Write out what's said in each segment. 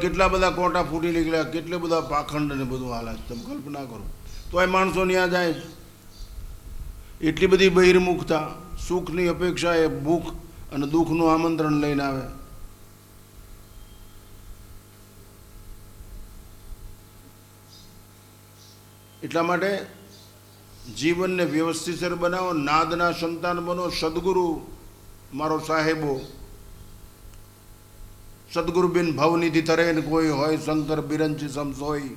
કેટલા બધા કોટા ફૂટી નીકળ્યા, કેટલા બધા પાખંડ ને બધું હાલે. તમે કલ્પના કરો. તો એ માણસો ત્યાં જાય એટલી બધી બહિર્મુખતા, સુખની અપેક્ષા એ ભૂખ અને દુઃખનું આમંત્રણ લઈને આવે. એટલા માટે જીવનને વ્યવસ્થિત બનાવો, નાદના સંતાન બનો. સદગુરુ મારો સાહેબો સદગુરુ બિન ભવનિધિ તરે ને કોઈ હોય, શંકર બિરંચી સમસોય.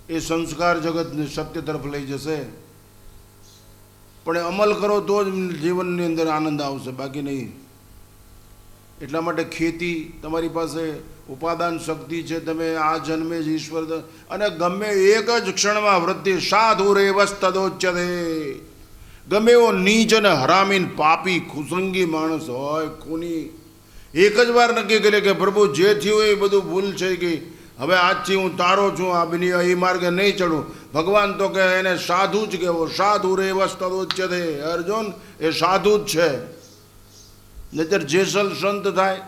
એ સંસ્કાર જગતને સત્ય તરફ લઈ જશે. પણ એ અમલ કરો તો જ જીવનની અંદર આનંદ આવશે, બાકી નહીં. એટલા માટે ખેતી, તમારી પાસે ઉપાદાન શક્તિ છે, તમે આ જન્મે જ ઈશ્વર, અને ગમે એક જ ક્ષણમાં વૃત્તિ. સાધુ રે વસ્તદોચ્યતે. ગમે એવો નીચ અને હરામીન પાપી ખુસંગી માણસ હોય, ખૂની, એક જ વાર નક્કી કરે કે પ્રભુ જે થયું એ બધું ભૂલ છે, કે હવે આજથી હું તારો છું, આ બની એ માર્ગે નહીં ચડું. ભગવાન તો કે એને સાધુ જ કહેવો. સાધુ રે વસ્તદોચ્યતે. અર્જુન એ સાધુ જ છે. નહીતર જેસલ સંત થાય.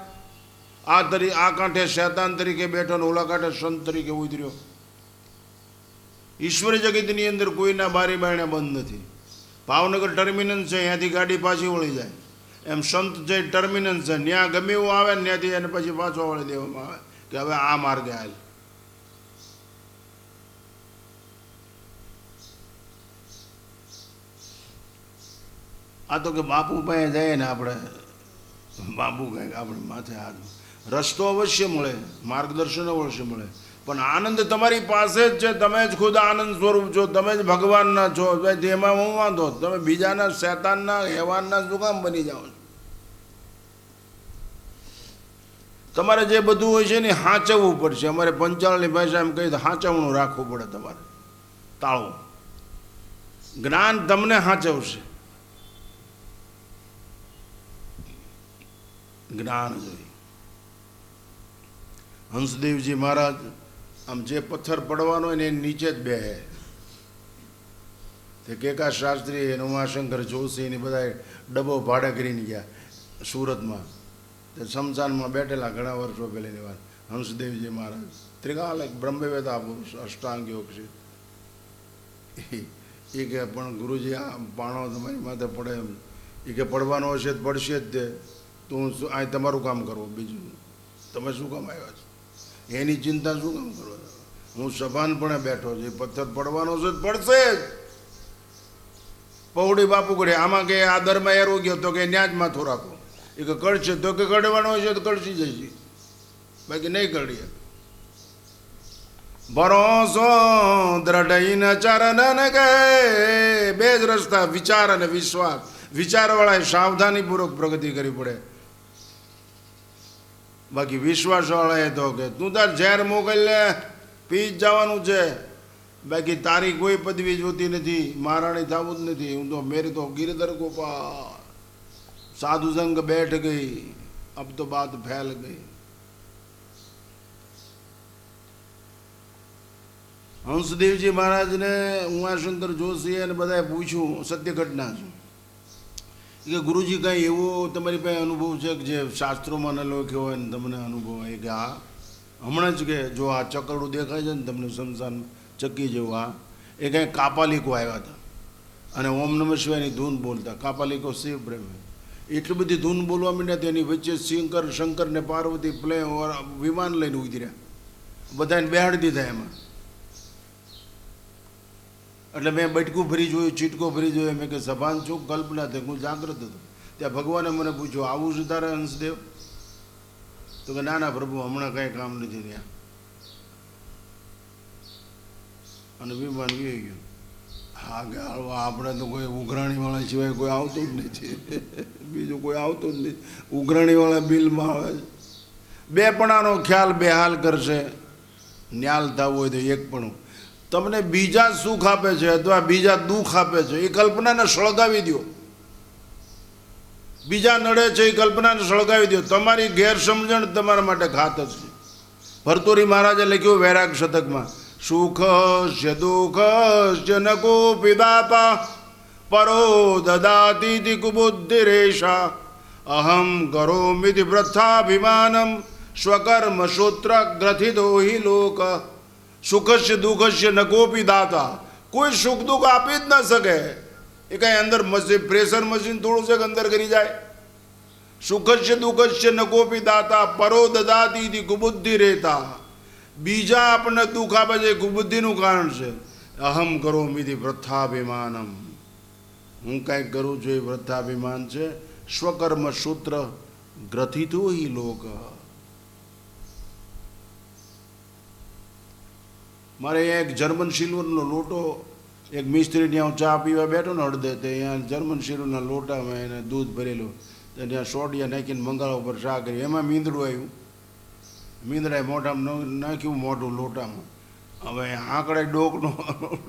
આ કાંઠે શૈતાન તરીકે બેઠો ને ઓલા કાંઠે સંત તરીકે ઉતર્યો. ઈશ્વરી જગતની અંદર કોઈના બારી બારણે બંધ નથી. ભાવનગર ટર્મિનસ છે, ત્યાંથી ગાડી પાછી વળી જાય. એમ સંત જે ટર્મિનસ છે, ત્યાં ગમે એવું આવે ને ત્યાંથી એને પછી પાછો વળી દેવામાં આવે કે હવે આ માર્ગે હાલ. આ તો કે બાપુ પાસે જાય ને આપણે, બાપુ કંઈક આપણે માથે હાથ, રસ્તો અવશ્ય મળે, માર્ગદર્શન અવશ્ય મળે, પણ આનંદ તમારી પાસે જ છે. તમે જ ખુદ આનંદ સ્વરૂપ છો, તમે જ ભગવાનના છો. એમાં હું વાંધો, તમે બીજાના શૈતાનના હેવાનના શું કામ બની જાઓ છો? તમારે જે બધું હોય છે ને હાંચવવું પડશે. અમારે પંચાળની ભાષા એમ કહી તો હાંચવણું રાખવું પડે. તમારે તાળું જ્ઞાન તમને હાંચવશે. જ્ઞાન જોઈએ. હંસદેવજી મહારાજ આમ જે પથ્થર પડવાનો હોય ને એ નીચે જ બેહે. તે કેકા શાસ્ત્રી અને ઉમાશંકર જોશી ને બધા ડબ્બો ભાડે કરીને ગયા સુરતમાં. તે શમશાનમાં બેઠેલા ઘણા વર્ષો પહેલાની વાત. હંસદેવજી મહારાજ ત્રિકાલ બ્રહ્મવેતા પુરુષ, અષ્ટાંગ યોગ છે. એ કે પણ ગુરુજી આ પાણો તમારી માથે પડે એમ, એ કે પડવાનો હશે તો પડશે જ. તે તો હું આ તમારું કામ કરવું, બીજું તમે શું કામ આવ્યા છો? એની ચિંતા શું કામ કરો? હું સભાનપણે બેઠો છું. એ પથ્થર પડવાનો છે પડશે જ. પૌડી બાપુ કરે આમાં કે આદરમાં એરો ગયો તો કે ન્યા જ માથું રાખો. એ કે કળશે તો કે કડવાનો હશે તો કળશી જશે, બાકી નહીં કળીએ. ભરોસો દ્રઢઈને ચરણ કે બે જ રસ્તા, વિચાર અને વિશ્વાસ. વિચારવાળાએ સાવધાનીપૂર્વક પ્રગતિ કરવી પડે, બાકી વિશ્વાસવાળાએ તો કે તું તાર ઝેર મોકલ લે, પી જ જવાનું છે, બાકી તારી કોઈ પદવી જોતી નથી, મહારાણી થવું જ નથી. હું તો મેરી તો ગિરધર ગોપાલ, સાધુ સંગ બેઠ ગઈ, અબ તો બાત ફેલ ગઈ. હંસદેવજી મહારાજને ઉમાશંકર જોશી અને બધાએ પૂછ્યું, સત્ય ઘટના છે કે ગુરુજી કાંઈ એવો તમારી પાસે અનુભવ છે કે જે શાસ્ત્રોમાં ન લખ્યો હોય ને તમને અનુભવ હોય? કે હા, હમણાં જ કે જો આ ચકરડું દેખાય છે ને તમને શમશાન ચક્કી જેવું, આ એ કાંઈ કાપાલિકો આવ્યા હતા અને ઓમ નમઃ શિવાયની ધૂન બોલતા. કાપાલિકો શિવ પ્રેમ, એટલી બધી ધૂન બોલવા માંડ્યા તેની વચ્ચે શંકર ને પાર્વતી વિમાન લઈને ઉતર્યા, બધાને બેહાડી દીધા એમાં. એટલે મેં બટકું ભરી જોયું, ચીટકો ભરી જોયો. મેં કે સભાન છું, કલ્પના થઈ, હું જાગ્રત હતો. ત્યાં ભગવાને મને પૂછ્યું, આવું છે તારે હંસદેવ? તો કે ના ના પ્રભુ, હમણાં કાંઈ કામ નથી ત્યાં. અને વિમાન વી ગયું. હા કે આપણે તો કોઈ ઉઘરાણીવાળા સિવાય કોઈ આવતું જ નથી, બીજું કોઈ આવતું જ નથી. ઉઘરાણીવાળા બિલમાં આવે છે. બેપણાનો ખ્યાલ બેહાલ કરશે. ન્યાલ થવું હોય તો એકપણું. તમને બીજા સુખ આપે છે અથવા બીજા દુઃખ આપે છે, એ કલ્પનાને સળગાવી દો. બીજા નડે છે એ કલ્પનાને સળગાવી દો. તમારી ગેરસમજણ તમારા માટે ઘાત છે. ભરતુરી મહારાજે લખ્યું વૈરાગ શતકમાં, સુખસ્ય દુઃખસ્ય ન કોપી દાતા પરો દદાતિ કુબુદ્ધિરેશા અહમ કરોમિતિ વૃથાભિમાનમ સ્વકર્મ સૂત્ર ગ્રથિતો હિ લોક સુખસ્ય દુઃખસ્ય ન કોપી દાતા. કોઈ સુખ દુઃખ આપી જ ન શકે. એ કાંઈ અંદર મશીન પ્રેશર મશીન થોડું છે કે અંદર કરી જાય. સુખસ્ય દુઃખસ્ય ન કોપી દાતા પરો દદાતી કુબુદ્ધિ રહેતા. બીજા આપણને દુઃખ આપે છે એ કુબુદ્ધિનું કારણ છે. અહમ કરોમિતિ વૃથાભિમાનમ, હું કાંઈક કરું છું એ વૃથાભિમાન છે. સ્વકર્મ સૂત્ર ગ્રથિતો હિ લોક. મારે એક જર્મન સિલ્વરનો લોટો, એક મિસ્ત્રી ત્યાં હું ચા પીવા બેઠો ને અડધે તે અહીંયા જર્મન સિલ્વરના લોટામાં એને દૂધ ભરેલું તો ત્યાં સોડિયા નાખીને મંગાળા ઉપર ચા કરી. એમાં મીંદડું આવ્યું. મીંદડાએ મોઢામાં નાખ્યું મોઢું લોટામાં. હવે આંકડે ડોકનો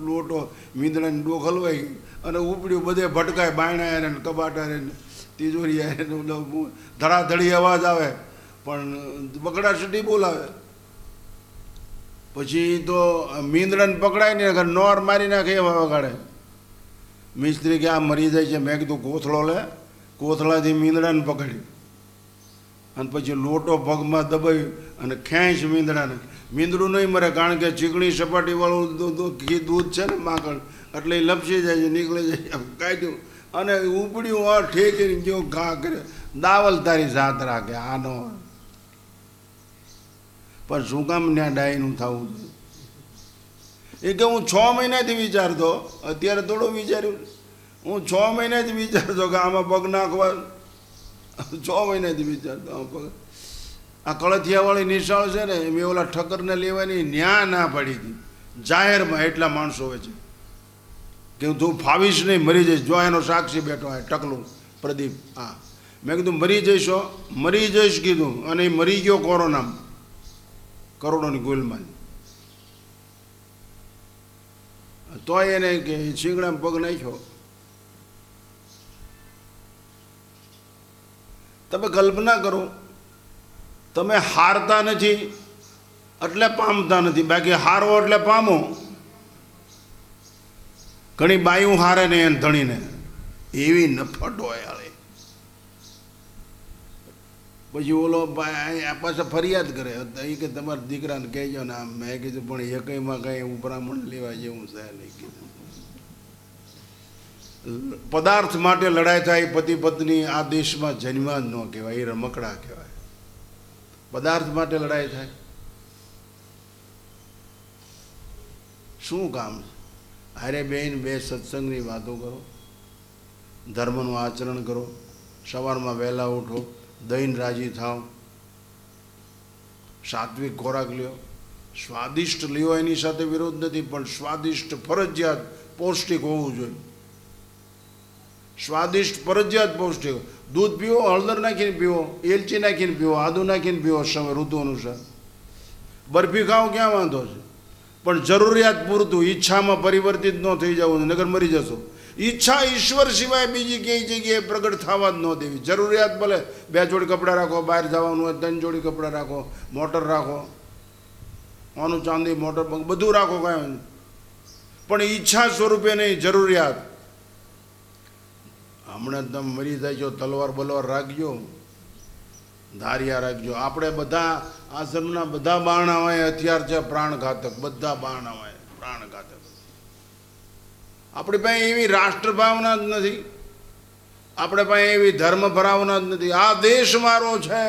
લોટો મીંદડાની ડોક હલવાઈ અને ઉપડ્યું. બધે ભટકાય, બાયણા ને કબાટા ને તિજોરી ધડાધડી અવાજ આવે પણ બકડાસટી બોલાવે. પછી તો મીંદડાને પકડાય ને અગર નોર મારી નાખે એવા વગાડે. મિસ્ત્રી કે આ મરી જાય છે. મેં કીધું કોથળો લે. કોથળાથી મીંદડાને પકડ્યું અને પછી લોટો પગમાં દબાવ્યું અને ખેંચ મીંદડાને. મીંદડું નહીં મરે કારણ કે ચીકણી સપાટીવાળું દૂધ છે ને માખણ, એટલે એ લપસી જાય છે, નીકળી જાય. કાઢ્યું અને ઉપડ્યું. આ ઠેકીને ગયો ઘા કરે. દાવલ તારી જાત રાખે આનો. પણ શું કામ ત્યાં ડાયનું થવું? એ કે હું 6 મહિનાથી વિચારતો, અત્યારે થોડું વિચાર્યું. હું 6 મહિનાથી વિચારતો કે આમાં પગ નાખવા. 6 મહિનાથી વિચારતો આમાં પગ. આ કળથિયાવાળી નિશાળ છે ને, મેં ઓલા ઠક્કરને લેવાની ન્યા ના પાડી હતી જાહેરમાં. એટલા માણસો હોય છે કે તું ફાવીશ નહીં, મરી જઈશ. જો એનો સાક્ષી બેઠો હોય ટકલું પ્રદીપ. હા, મેં કીધું મરી જઈશો? મરી જઈશ કીધું. અને એ મરી ગયો કોરોનામાં, કરોડોની ગોલમાં. તોય એને કે શીંગડામાં પગ નાખ્યો. તમે કલ્પના કરો, તમે હારતા નથી એટલે પામતા નથી, બાકી હારો એટલે પામો. ઘણી બાયું હારે ને એને ધણીને એવી નફટ હોય. હાલે પછી ઓલો પાછા ફરિયાદ કરે એ કે તમારા દીકરાને કહેજો ને. આમ મેં કીધું પણ એ કંઈમાં કંઈ ઉપરામણ લેવા જેવું છે નહીં. કીધું પદાર્થ માટે લડાઈ થાય પતિ પત્ની આ દેશમાં જન્મા જ ન કહેવાય, એ રમકડા કહેવાય. પદાર્થ માટે લડાઈ થાય શું કામ? અરે બેન, બે સત્સંગની વાતો કરો, ધર્મનું આચરણ કરો, સવારમાં વહેલા ઉઠો, દહીં રાજી થાવ, સાત્વિક ખોરાક લ્યો, સ્વાદિષ્ટ લ્યો, એની સાથે વિરોધ નથી, પણ સ્વાદિષ્ટ ફરજિયાત પૌષ્ટિક હોવું જોઈએ. સ્વાદિષ્ટ ફરજિયાત પૌષ્ટિક. દૂધ પીવો, હળદર નાખીને પીવો, એલચી નાખીને પીવો, આદુ નાખીને પીવો, સમય ઋતુ અનુસાર. બરફી ખાઓ ક્યાં વાંધો છે, પણ જરૂરિયાત પૂરતું. ઈચ્છામાં પરિવર્તિત ન થઈ જવું, નગર મરી જશો. ઈચ્છા ઈશ્વર સિવાય બીજી કઈ જગ્યાએ પ્રગટ થવા જ ન દેવી. જરૂરિયાત ભલે 2 જોડી કપડાં રાખો, બહાર જવાનું હોય 3 જોડી કપડાં રાખો, મોટર રાખો, સોનું ચાંદી મોટર બધું રાખો, કાંઈ, પણ ઈચ્છા સ્વરૂપે નહીં, જરૂરિયાત. હમણાં તમે મરી જાય છો, તલવાર બલવાર રાખજો, ધારિયા રાખજો. આપણે બધા આશ્રમના બધા બારણા હોય હથિયાર છે પ્રાણઘાતક, બધા બારણા હોય પ્રાણઘાતક. આપણી પાસે એવી રાષ્ટ્ર ભાવના જ નથી, આપણે પાસે એવી ધર્મ ભાવના જ નથી. આ દેશ મારો છે,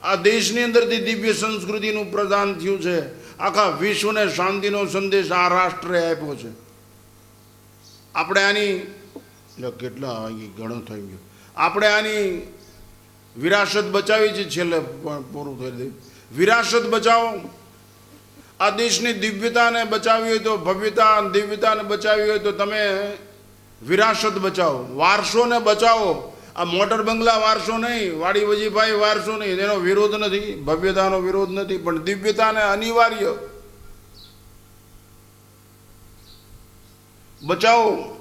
આ દેશની અંદરથી દિવ્ય સંસ્કૃતિનું પ્રદાન થયું છે. આખા વિશ્વને શાંતિનો સંદેશ આ રાષ્ટ્રે આપ્યો છે. આપણે આની કેટલા ઘણો થઈ ગયો. આપણે આની વિરાસત બચાવી છે. છેલ્લે પૂરું થઈ દે, વિરાસત બચાવો. આ દેશની દિવ્યતાને બચાવી હોય તો, ભવ્યતા દિવ્યતાને બચાવી હોય તો તમે વિરાસત બચાવો, વારસોને બચાવો. આ મોટર બંગલા વારસો નહીં, વાડી વજીફાઈ વારસો નહીં, એનો વિરોધ નથી, ભવ્યતાનો વિરોધ નથી, પણ દિવ્યતાને અનિવાર્ય બચાવો.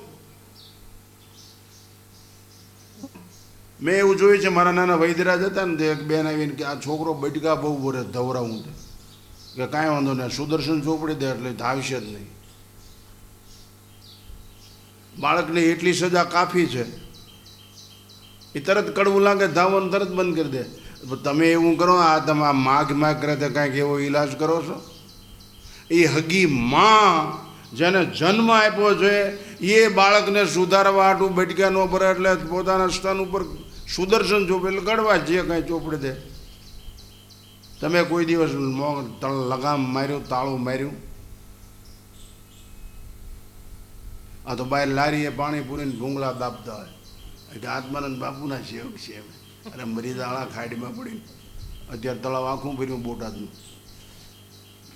મેં એવું જોયું છે, મારા નાના વૈદ્યરાજ હતા ને, તે એક બેન આવીને કે આ છોકરો બટકા બહુ બોરે, ધવરાવું છે કે કાંઈ વાંધો નહીં, સુદર્શન ચોપડી દે એટલે ધાવશે જ નહીં. બાળકને એટલી સજા કાફી છે. એ તરત કડવું લાગે ધાવવાનું તરત બંધ કરી દે. તમે એવું કરો, આ તમે આ માગ કરે તો કાંઈક એવો ઈલાજ કરો છો? એ હગી માં જેને જન્મ આપ્યો છે એ બાળકને સુધારવા હાટું બટક્યા ન ભરે એટલે પોતાના સ્તન ઉપર સુદર્શન ચોપડે એટલે ગળવા જે કાંઈ ચોપડે દે. તમે કોઈ દિવસ લગામ માર્યું, તાળું માર્યું? આ તો બહાર લારીએ પાણી પૂરીને ભૂંગળા દાબતા હોય કે આત્માનંદ બાપુના સેવક છે એમ. અરે મરી દાણા ખાડીમાં પડીને અત્યારે તળાવ આખું ભર્યું બોટાદનું.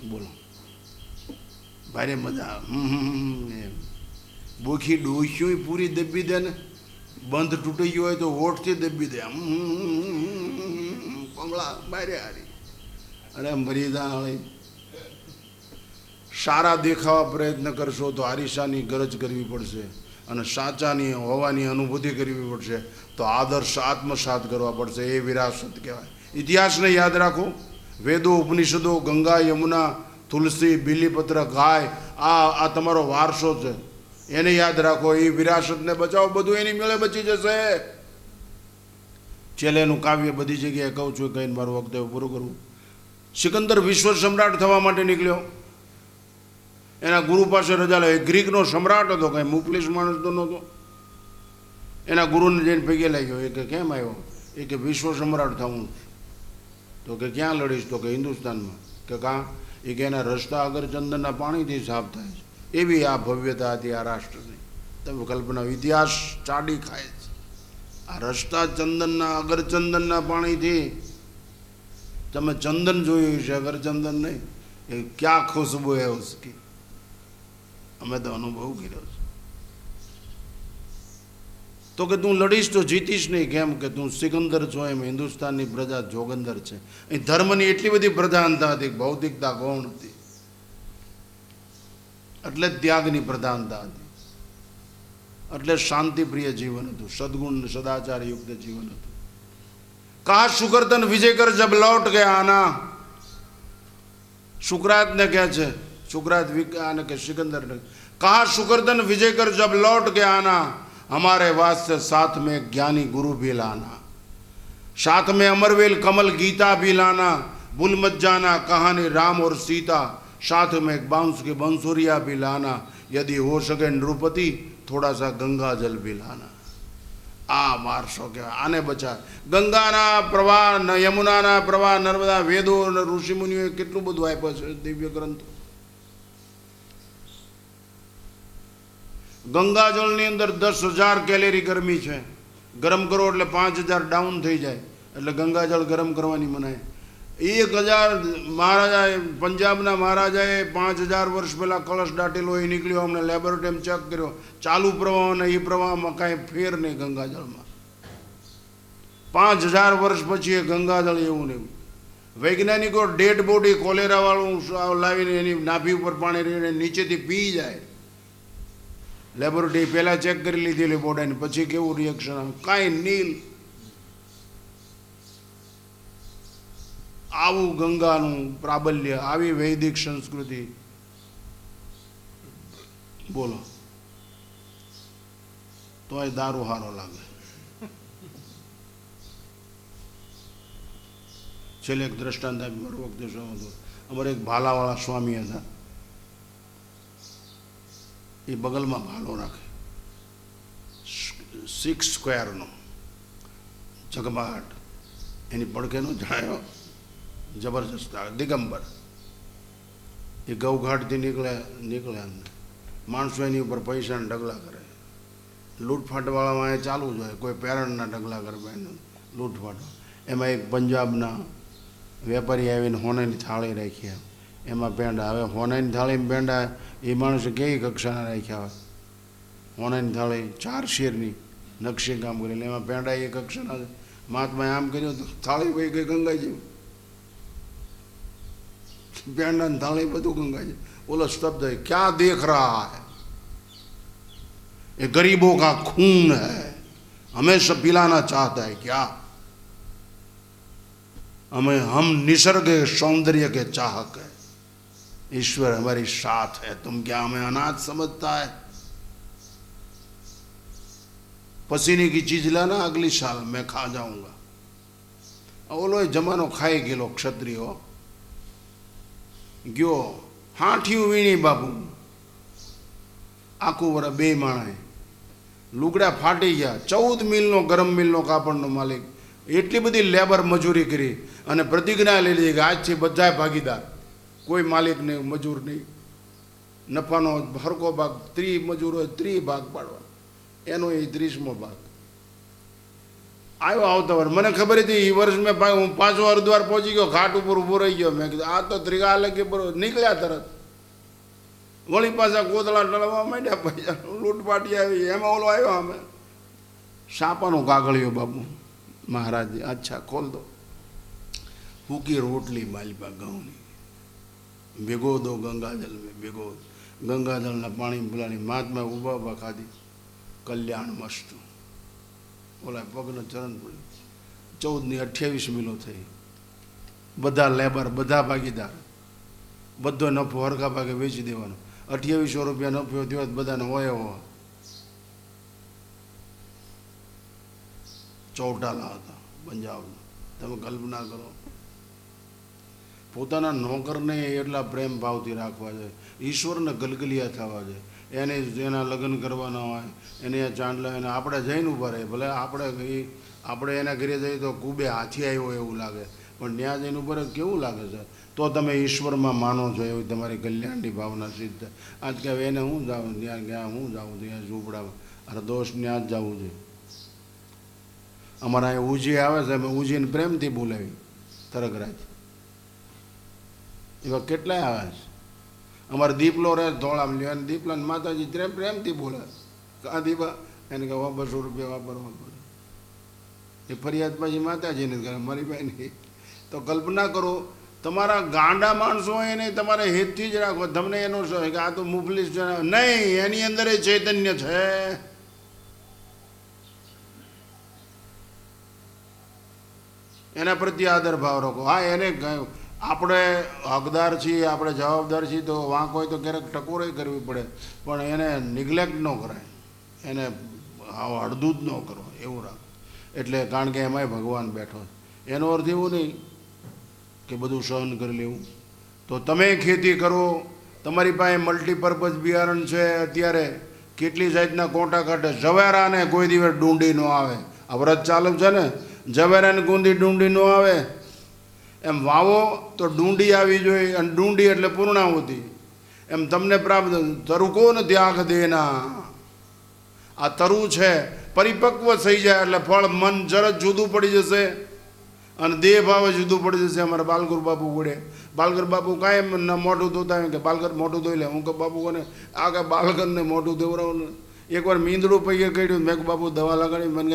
બોલો, ભારે મજા. એમ બોખી ડોસ્યું પૂરી દબી દે ને, બંધ તૂટી ગયો હોય તો હોઠથી દબી દે. પંગળા બારે હારી. અરે મરી દાણા સારા દેખાવા પ્રયત્ન કરશો તો આરિશાની ગરજ કરવી પડશે અને સાચાની હોવાની અનુભૂતિ કરવી પડશે, તો આદર્શ આત્મસાત કરવા પડશે. એ વિરાસત કહેવાય. ઇતિહાસને યાદ રાખો. વેદો, ઉપનિષદો, ગંગા, યમુના, તુલસી, બીલીપત્ર, ગાય, આ તમારો વારસો છે. એને યાદ રાખો. એ વિરાસતને બચાવો, બધું એની મેળે બચી જશે. છેલ્લેનું કાવ્ય બધી જગ્યાએ કહું છું, કહીને મારું વક્તવ્ય પૂરું કરવું. સિકંદર વિશ્વ સમ્રાટ થવા માટે નીકળ્યો. એના ગુરુ પાસે રજા લે. ગ્રીકનો સમ્રાટ હતો, કાંઈ મુફલીસ માણસ તો નહોતો. એના ગુરુને જઈને પગે લાગ્યો. એ કે કેમ આવ્યો? એ કે વિશ્વ સમ્રાટ થવું. તો કે ક્યાં લડીશ? તો કે હિન્દુસ્તાનમાં. કે કાં? એ કે એના રસ્તા અગર ચંદનના પાણીથી સાફ થાય છે. એવી આ ભવ્યતા હતી આ રાષ્ટ્રની. તમે કલ્પના, ઇતિહાસ ચાડી ખાય છે. આ રસ્તા ચંદનના, અગર ચંદનના પાણીથી. તમે ચંદન જોયું છે, અગર ચંદન નહીં. એ ક્યાં ખુશ્બુ હે ઉસકી. અમે તો અનુભવ કર્યો છે. તો કે તું લડીશ તો જીતીશ નહીં. કેમ? કે તું સિકંદર છો, એમ હિન્દુસ્તાનની પ્રજા જોગંદર છે. એ ધર્મની એટલી બધી પ્રધાનતા હતી, ભૌતિકતા ગૌણ હતી, એટલે ત્યાગની પ્રધાનતા હતી, એટલે શાંતિપ્રિય જીવન હતું, સદગુણ સદાચાર યુક્ત જીવન હતું. કહા શુકરતન વિજય કર જબ લૌટ ગયા આના. શુક્રાતને કહે છે, शुक्रात आने के सिकंदर ने कहा, शुक्रदन विजय कर जब लौट के आना, हमारे वास्ते साथ में ज्ञानी गुरु भी लाना, साथ में अमरवेल कमल गीता भी लाना, भूल मत जाना कहानी राम और सीता, साथ में बांस की बंसुरिया भी लाना, यदि हो सके नृपति थोड़ा सा गंगा जल भी लाना. आ वारसो के आने बचा. गंगाना प्रवाह, यमुनाना प्रवाह, नर्मदा, वेदो ऋषि मुनिओ કેટલું બધું આપ્યું છે દિવ્ય ગ્રંથ. ગંગાજળની અંદર 10,000 કેલેરી ગરમી છે. ગરમ કરો એટલે 5,000 ડાઉન થઈ જાય, એટલે ગંગાજળ ગરમ કરવાની મનાય. 1,000 મહારાજાએ, પંજાબના મહારાજાએ 5,000 વર્ષ પહેલાં કળશ દાટેલો એ નીકળ્યો. અમને લેબોરેટરીમાં ચેક કર્યો. ચાલુ પ્રવાહ અને એ પ્રવાહમાં કાંઈ ફેર નહીં ગંગાજળમાં. 5,000 વર્ષ પછી એ ગંગાજળ એવું નહીં. વૈજ્ઞાનિકો ડેડ બોડી કોલેરાવાળું લાવીને એની નાભી ઉપર પાણી રહીને નીચેથી પી જાય. લેબોરેટરી પહેલાં ચેક કરી લીધેલી બોડાને, પછી કેવું રિએક્શન આવે? કાંઈ નીલ. આવું ગંગાનું પ્રાબલ્ય, આવી વૈદિક સંસ્કૃતિ. બોલો, તોય દારૂ હારો લાગે. છેલ્લે એક દ્રષ્ટાંત આપી મારો વખતે શું હતું. અમારે એક ભાલાવાળા સ્વામી હતા. એ બગલમાં ભાલો રાખે, 6 સ્ક્વેરનો જગમાટ, એની પડખેનો જણાયો જબરજસ્ત દિગંબર. એ ગૌઘાટથી નીકળે માણસો એની ઉપર પૈસાના ઢગલા કરે. લૂંટફાટવાળામાં એ ચાલુ જ હોય, કોઈ પેરણના ઢગલા કરે, લૂંટફાટ. એમાં એક પંજાબના વેપારી આવીને હોનાની થાળી રાખી, એમાં પેંડા. હવે હોનાની થાળીમાં પેંડા એ માણસે કેવી કક્ષાના રાખ્યા હોય. હોનાની થાળી 4 શેરની નકશી કામ કરેલી, એમાં પેંડા એ કક્ષાના. મહાત્માએ આમ કર્યું તો થાળી ભાઈ ગઈ ગંગાજી. પેંડાની થાળી બધું ગંગાજી. બોલો સ્તબ્ધ है, क्या देख रहा है? ये गरीबों का खून है, हमें सब पिलाना चाहता है क्या? हम निसर्ग सौंदर्य के चाहक है, ईश्वर हमारी साथ है, तुम क्या हमें अनाथ समझता है? पसीने की चीज लाना, अगली साल मैं खा जाऊंगा. ઓલો જમાનો ખાઈ ગયેલો ક્ષત્રિયો ગયો હાંઠિયું વીણી બાપુ આખું વર બે માણાએ લુગડા ફાટી ગયા 14 મિલનો ગરમ મિલનો કાપડનો માલિક એટલી બધી લેબર મજૂરી કરી અને પ્રતિજ્ઞા લઈ લીધી કે આજથી બધા ભાગીદાર કોઈ માલિક નહીં મજૂર નહીં નફાનો હરકો ભાગ 30 મજૂર હોય 30 ભાગ પાડવા એનો એ 30મો ભાગ આવ્યો આવતા વર્ષ મને ખબર હતી એ વર્ષ મેં હું 5 હરિદ્વાર પહોંચી ગયો ઘાટ ઉપર ઊભો રહી ગયો મેં કીધું આ તો ત્રિગા લગે નીકળ્યા તરત વળી પાછા કોતળા ટળવા માંડ્યા પૈસા લૂંટપાટી આવી એમાં ઓલો આવ્યો અમે સાપાનો કાગળિયો બાપુ મહારાજ અચ્છા ખોલ દો ફૂકી રોટલી માલપા ઘઉંની ભેગો દો ગંગાજલ મેં ભેગો ગંગાજલના પાણી બોલાની મહાત્મા ઊભા ઊભા ખાધી કલ્યાણ મસ્ત ઓલા પગનો ચરણ પડ્યું 14 ની 28 મિલો થઈ બધા લેબર બધા ભાગીદાર બધો નફો હરખા ભાગે વેચી દેવાનો 2800 રૂપિયા નફો થયો બધાને હોય હોય ચોટાલા હતા પંજાબના તમે કલ્પના કરો પોતાના નોકરને એટલા પ્રેમ ભાવથી રાખવા છે ઈશ્વરને ગલગલિયા થવા છે એને જેના લગ્ન કરવાના હોય એને ચાંદલા એને આપણે જઈને ઊભા રહે ભલે આપણે એના ઘરે જઈએ તો કુબે હાથી આવ્યો એવું લાગે પણ ત્યાં જઈને ઊભા રહે કેવું લાગે છે તો તમે ઈશ્વરમાં માનો છો એવી તમારી કલ્યાણની ભાવના સિદ્ધ આજ કે એને હું જાઉં ત્યાં ક્યાં હું જાઉં ત્યાં ઝૂંપડામાં અરે દોસ્ત ત્યાં જ જવું છે અમારા અહીંયા ઉજી આવે છે અમે ઉજીને પ્રેમથી બોલાવી તરગરાજ એવા કેટલાય આવે છે અમારે દીપલો રહે ધોળામ લ્યો અને દીપલાને માતાજી પ્રેમથી બોલે કાં દીપા એને કહે 200 રૂપિયા વાપરવા પડે એ ફરિયાદ પછી માતાજીને કરે મારી પાસે નહીં તો કલ્પના કરો તમારા ગાંડા માણસો હોય એને તમારે હેતથી જ રાખો તમને એનો શું કે આ તો મુફલીસ નહીં એની અંદર એ ચૈતન્ય છે એના પ્રત્યે આદર ભાવ રાખો હા એને આપણે હકદાર છીએ આપણે જવાબદાર છીએ તો વાંક હોય તો ક્યારેક ટકોરે કરવી પડે પણ એને નિગ્લેક્ટ ન કરાય એને હળદૂત ન કરો એવું રાખો એટલે કારણ કે એમાંય ભગવાન બેઠો એનો અર્થ એવું નહીં કે બધું સહન કરી લેવું તો તમે ખેતી કરો તમારી પાસે મલ્ટીપર્પઝ બિયારણ છે અત્યારે કેટલી જાતના કોટા કાઢે જવેરાને કોઈ દિવસ ડુંડી ન આવે આ વ્રત ચાલુ છે ને જવેરાને ગુંદી ડુંડી ન આવે એમ વાવો તો ડુંડી આવી જોઈએ અને ડુંડી એટલે પૂર્ણાહુતિ એમ તમને પ્રાપ્ત તરુકો ને ત્યાગ દેના આ તરુ છે પરિપક્વ થઈ જાય એટલે ફળ મન જરત જુદું પડી જશે અને દેહ ભાવે જુદું પડી જશે અમારા બાલગુર બાપુ વડે બાલગર બાપુ કાંઈ મોઢું ધોતા હોય કે બાલગર મોઢું ધોઈ લે હું કે બાપુ કોને આ કે બાલગરને મોઢું ધોવરાવું એકવાર મીંદડું પૈયે કર્યું મેં બાપુ દવા લગાડી મને